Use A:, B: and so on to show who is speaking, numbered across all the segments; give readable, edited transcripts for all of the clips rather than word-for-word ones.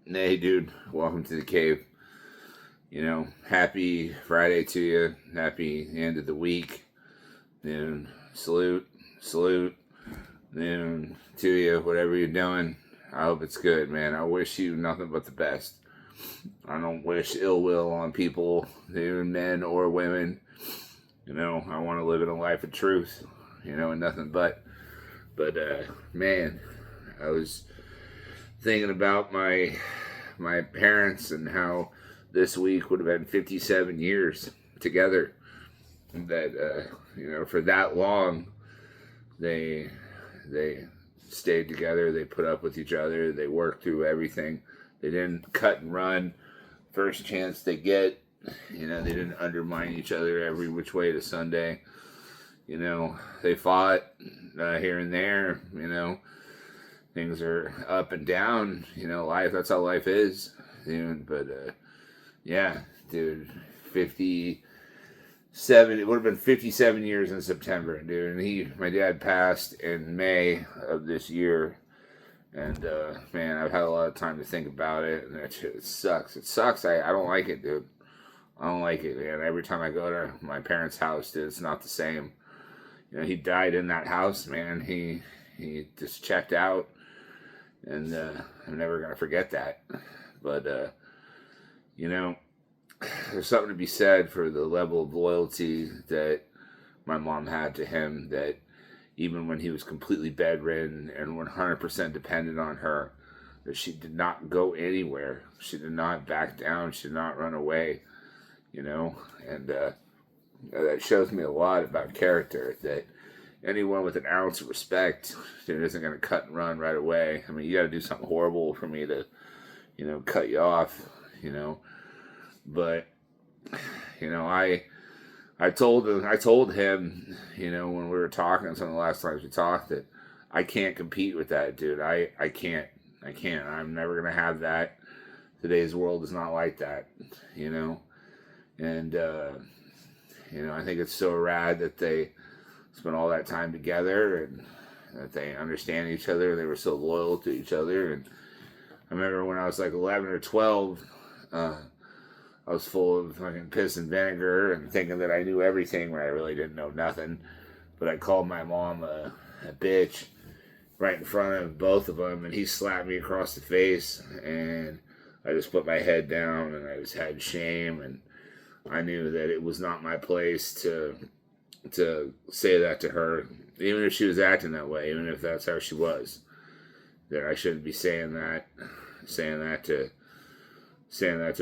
A: Hey, dude, welcome to the cave. Happy Friday to you. Happy end of the week. Noon, salute, noon to you, whatever you're doing. I hope it's good, man. I wish you nothing but the best. I don't wish ill will on people, men or women. I want to live in a life of truth, and nothing but. But, man, I was thinking about my parents and how this week would have been 57 years together. That for that long, they they stayed together. They put up with each other. They worked through everything. They didn't cut and run first chance they get. They didn't undermine each other every which way to Sunday. They fought here and there. Things are up and down. Life, that's how life is. But yeah, dude, 57, it would have been 57 years in September, dude. And my dad passed in May of this year. And man, I've had a lot of time to think about it, and it sucks. It sucks. I don't like it, dude. I don't like it, man. Every time I go to my parents' house, dude, it's not the same. He died in that house, man. He just checked out. And I'm never going to forget that. But, there's something to be said for the level of loyalty that my mom had to him, that even when he was completely bedridden and 100% dependent on her, that she did not go anywhere. She did not back down. She did not run away, And that shows me a lot about character, that anyone with an ounce of respect isn't going to cut and run right away. I mean, you got to do something horrible for me to, cut you off, But, I told him, when we were talking, some of the last times we talked, that I can't compete with that, dude. I can't. I'm never going to have that. Today's world is not like that, And, I think it's so rad that they spent all that time together and that they understand each other. They were so loyal to each other. And I remember when I was like 11 or 12, I was full of fucking piss and vinegar and thinking that I knew everything when I really didn't know nothing. But I called my mom a bitch right in front of both of them, and he slapped me across the face, and I just put my head down, and I just had shame, and I knew that it was not my place to say that to her, even if she was acting that way, even if that's how she was, that I shouldn't be saying that to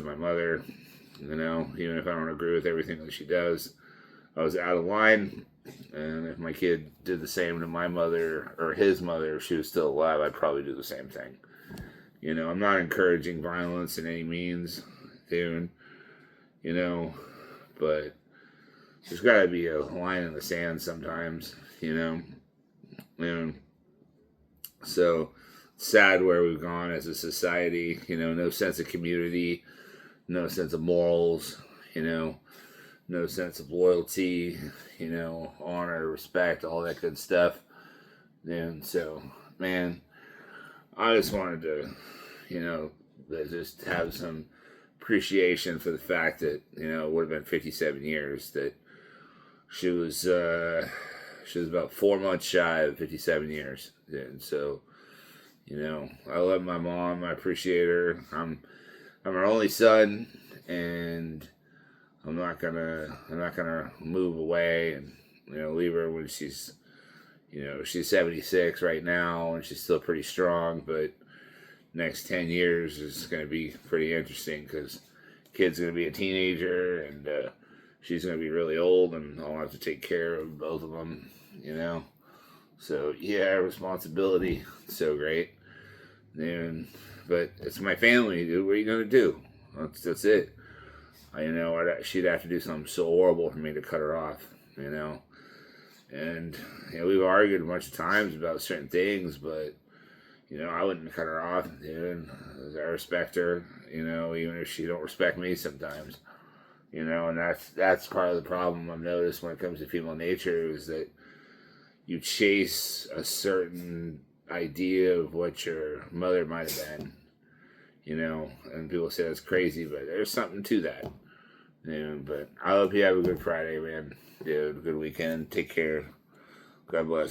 A: my mother, even if I don't agree with everything that she does. I was out of line, and if my kid did the same to my mother or his mother, if she was still alive, I'd probably do the same thing. I'm not encouraging violence in any means, dude, but there's got to be a line in the sand sometimes, And so sad where we've gone as a society, no sense of community, no sense of morals, no sense of loyalty, honor, respect, all that good stuff. And so, man, I just wanted to, just have some appreciation for the fact that, it would have been 57 years that she was about 4 months shy of 57 years. And so, I love my mom. I appreciate her. I'm her only son, and I'm not gonna move away and leave her when she's 76 right now, and she's still pretty strong. But next 10 years is gonna be pretty interesting because kid's gonna be a teenager, and she's gonna be really old, and I'll have to take care of both of them. So yeah, responsibility, so great. But it's my family, dude. What are you gonna do? That's it. She'd have to do something so horrible for me to cut her off. And we've argued a bunch of times about certain things, but I wouldn't cut her off, dude. I respect her, even if she don't respect me sometimes. And that's part of the problem I've noticed when it comes to female nature, is that you chase a certain idea of what your mother might have been, you know, and people say that's crazy, but there's something to that. You know, but I hope you have a good Friday, man. Dude, good weekend. Take care. God bless.